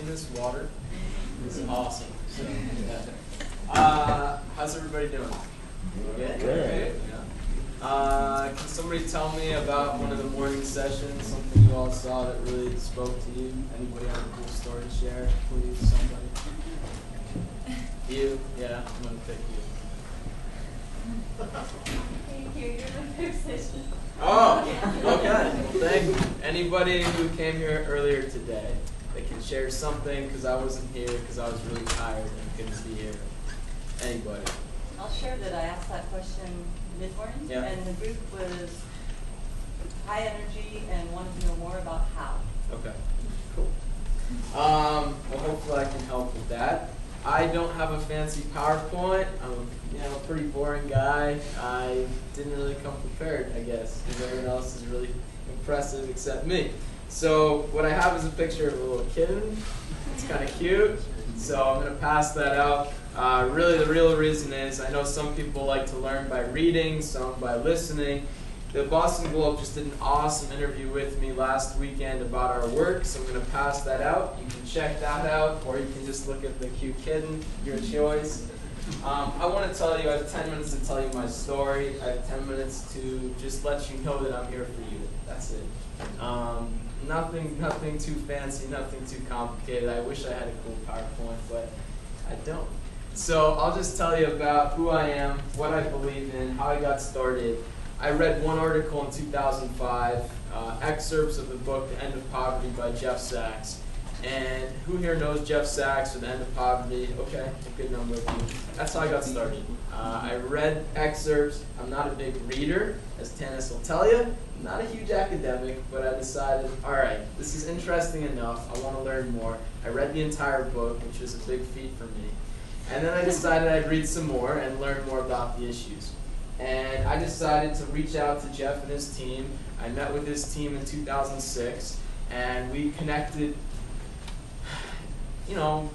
this water is awesome. So, how's everybody doing? Good? Good. Yeah. Can somebody tell me about one of the morning sessions, something you all saw that really spoke to you? Anybody have a cool story to share, please? Somebody? You? Yeah, I'm going to pick you. You're the first session. Oh, okay. Thank you. Anybody who came here earlier today that can share something, because I wasn't here because I was really tired and couldn't be here? Anybody? I'll share that I asked that question mid-morning, Yeah. and the group was high energy and wanted to know more about how. Okay, cool. Well, hopefully I can help with that. I don't have a fancy PowerPoint. I'm a pretty boring guy. I didn't really come prepared, I guess, because everyone else is really impressive except me. So what I have is a picture of a little kitten. It's kind of cute, so I'm going to pass that out. Really, the real reason is I know some people like to learn by reading, some by listening. The Boston Globe just did an awesome interview with me last weekend about our work, so I'm going to pass that out. You can check that out, or you can just look at the cute kitten, your choice. I want to tell you, I have 10 minutes to tell you my story. I have 10 minutes to just let you know that I'm here for you. That's it. Nothing too fancy, nothing too complicated. I wish I had a cool PowerPoint, but I don't. So I'll just tell you about who I am, what I believe in, how I got started. I read one article in 2005, excerpts of the book The End of Poverty by Jeff Sachs. And who here knows Jeff Sachs or The End of Poverty? Okay, a good number of you. That's how I got started. I read excerpts. I'm not a big reader, as Tanis will tell you. I'm not a huge academic, but I decided, all right, this is interesting enough. I want to learn more. I read the entire book, which was a big feat for me. And then I decided I'd read some more and learn more about the issues. And I decided to reach out to Jeff and his team. I met with his team in 2006, and we connected,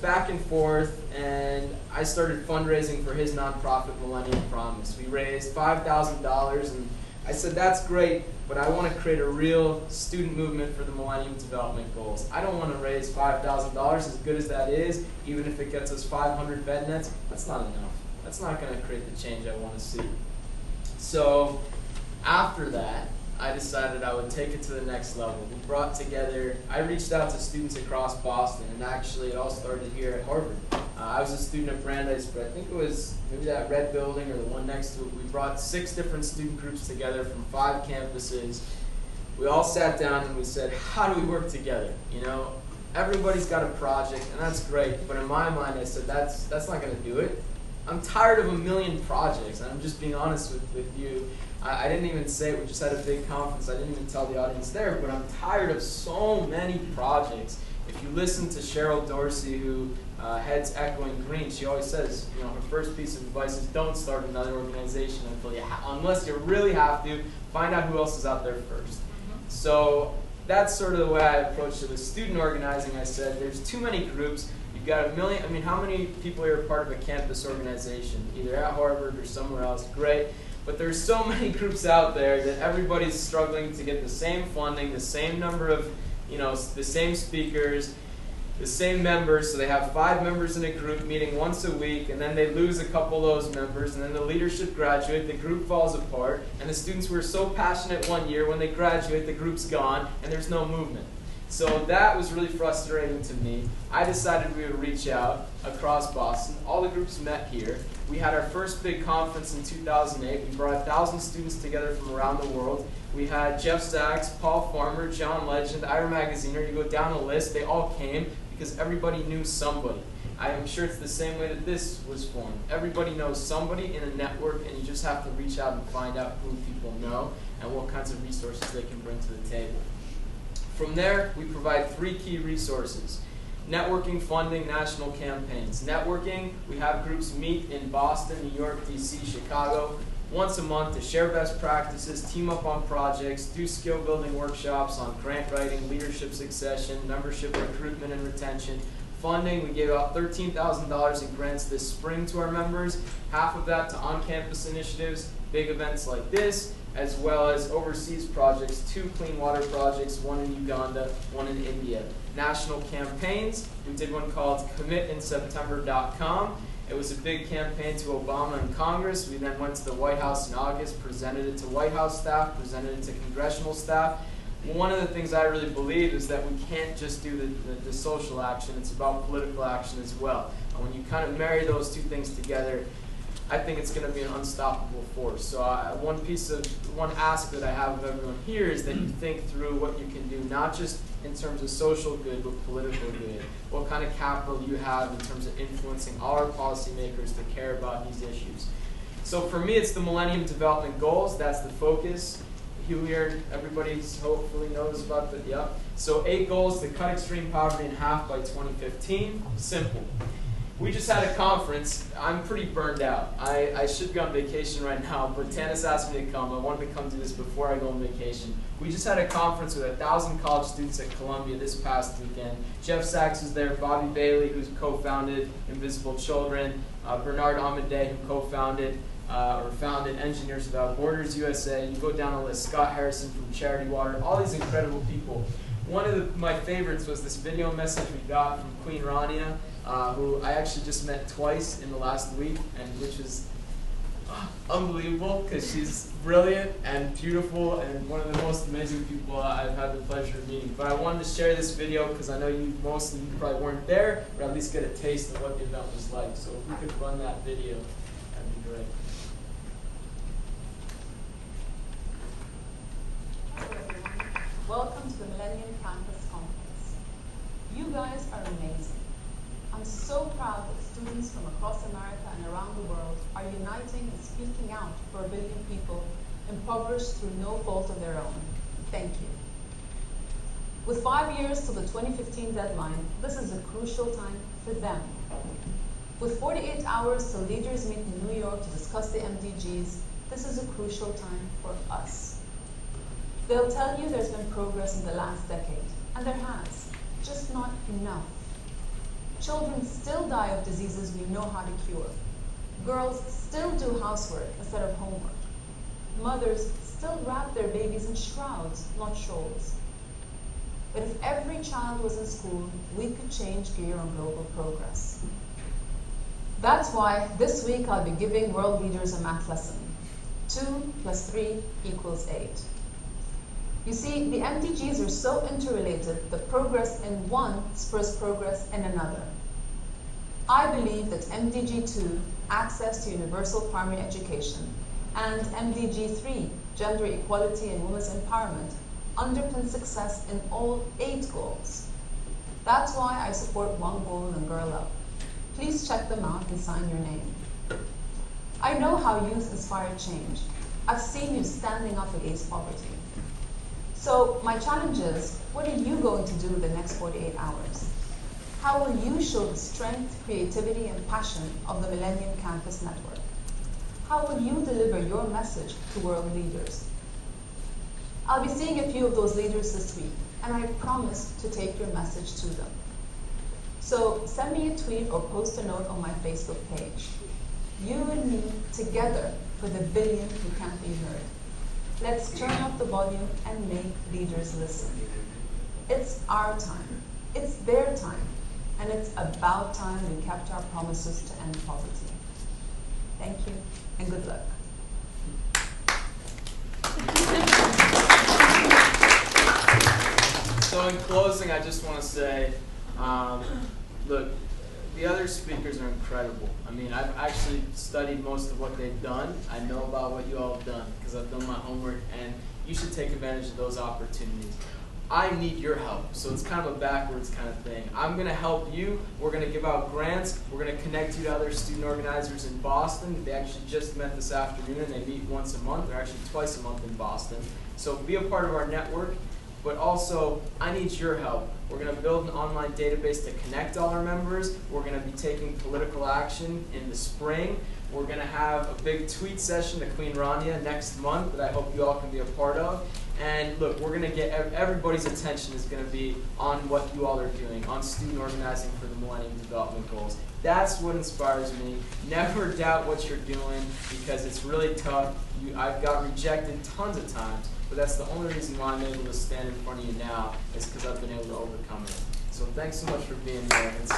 back and forth, and I started fundraising for his nonprofit, Millennium. We raised $5,000, and I said, that's great, but I want to create a real student movement for the Millennium Development Goals. I don't want to raise $5,000, as good as that is, even if it gets us 500 bed nets. That's not enough. That's not going to create the change I want to see. So after that, I decided I would take it to the next level. We brought together, I reached out to students across Boston, and actually it all started here at Harvard. I was a student at Brandeis, but I think it was maybe that red building or the one next to it. We brought 6 different student groups together from 5 campuses. We all sat down and we said, how do we work together? Everybody's got a project, and that's great, but in my mind I said, that's not going to do it. I'm tired of a million projects, and I'm just being honest with you. I didn't even say it, we just had a big conference, I didn't even tell the audience there, but I'm tired of so many projects. If you listen to Cheryl Dorsey, who heads Echoing Green, she always says, her first piece of advice is don't start another organization unless you really have to, find out who else is out there first. So that's sort of the way I approached it with student organizing. I said, there's too many groups. You've got a million, how many people are part of a campus organization, either at Harvard or somewhere else? Great. But there's so many groups out there that everybody's struggling to get the same funding, the same number of, the same speakers, the same members. So they have 5 members in a group meeting once a week, and then they lose a couple of those members, and then the leadership graduate, the group falls apart, and the students were so passionate one year, when they graduate, the group's gone, and there's no movement. So that was really frustrating to me. I decided we would reach out across Boston. All the groups met here. We had our first big conference in 2008. We brought 1,000 students together from around the world. We had Jeff Sachs, Paul Farmer, John Legend, Ira Magaziner. You go down the list, they all came because everybody knew somebody. I am sure it's the same way that this was formed. Everybody knows somebody in a network, and you just have to reach out and find out who people know and what kinds of resources they can bring to the table. From there, we provide 3 key resources: networking, funding, national campaigns. Networking, we have groups meet in Boston, New York, DC, Chicago, once a month to share best practices, team up on projects, do skill building workshops on grant writing, leadership succession, membership recruitment and retention. Funding, we gave out $13,000 in grants this spring to our members, half of that to on-campus initiatives, big events like this, as well as overseas projects, 2 clean water projects, one in Uganda, one in India. national campaigns. We did one called commitinSeptember.com. It was a big campaign to Obama and Congress. We then went to the White House in August, presented it to White House staff, presented it to congressional staff. One of the things I really believe is that we can't just do the social action, it's about political action as well. And when you kind of marry those two things together, I think it's going to be an unstoppable force. So one ask that I have of everyone here is that you think through what you can do, not just in terms of social good, but political good. What kind of capital you have in terms of influencing our policymakers to care about these issues. So for me, it's the Millennium Development Goals. That's the focus. Here, everybody hopefully knows about the, yep. So 8 goals to cut extreme poverty in half by 2015. Simple. We just had a conference. I'm pretty burned out. I should be on vacation right now, but Tanis asked me to come. I wanted to come do this before I go on vacation. We just had a conference with 1,000 college students at Columbia this past weekend. Jeff Sachs was there, Bobby Bailey, who's co-founded Invisible Children, Bernard Amadei, who co-founded or founded Engineers Without Borders USA. You go down the list, Scott Harrison from Charity Water, all these incredible people. One of my favorites was this video message we got from Queen Rania, who I actually just met twice in the last week, and which is unbelievable because she's brilliant and beautiful and one of the most amazing people I've had the pleasure of meeting. But I wanted to share this video because I know most of you probably weren't there, but at least get a taste of what the event was like. So if we could run that video, that'd be great. Hello everyone. Welcome to the Millennium Campus Conference. You guys are amazing. I'm so proud that students from across America and around the world are uniting and speaking out for 1 billion people impoverished through no fault of their own. Thank you. With 5 years to the 2015 deadline, this is a crucial time for them. With 48 hours till leaders meet in New York to discuss the MDGs, this is a crucial time for us. They'll tell you there's been progress in the last decade, and there has, just not enough. Children still die of diseases we know how to cure. Girls still do housework instead of homework. Mothers still wrap their babies in shrouds, not shawls. But if every child was in school, we could change gear on global progress. That's why this week I'll be giving world leaders a math lesson. 2 + 3 = 8. You see, the MDGs are so interrelated that progress in one spurs progress in another. I believe that MDG 2, access to universal primary education, and MDG 3, gender equality and women's empowerment, underpin success in all 8 goals. That's why I support One Goal and Girl Up. Please check them out and sign your name. I know how youth inspire change. I've seen you standing up against poverty. So my challenge is, what are you going to do in the next 48 hours? How will you show the strength, creativity, and passion of the Millennium Campus Network? How will you deliver your message to world leaders? I'll be seeing a few of those leaders this week, and I promise to take your message to them. So send me a tweet or post a note on my Facebook page. You and me together for the billion who can't be heard. Let's turn up the volume and make leaders listen. It's our time. It's their time. And it's about time we kept our promises to end poverty. Thank you, and good luck. So in closing, I just want to say, look, the other speakers are incredible. I mean, I've actually studied most of what they've done. I know about what you all have done because I've done my homework, and you should take advantage of those opportunities. I need your help, so it's kind of a backwards kind of thing. I'm going to help you. We're going to give out grants. We're going to connect you to other student organizers in Boston. They actually just met this afternoon, and they meet once a month. They're actually twice a month in Boston. So be a part of our network. But also, I need your help. We're going to build an online database to connect all our members. We're going to be taking political action in the spring. We're going to have a big tweet session to Queen Rania next month that I hope you all can be a part of. And look, we're going to get everybody's attention is going to be on what you all are doing, on student organizing for the Millennium Development Goals. That's what inspires me. Never doubt what you're doing because it's really tough. I've got rejected tons of times, but that's the only reason why I'm able to stand in front of you now is because I've been able to overcome it. So thanks so much for being here. It's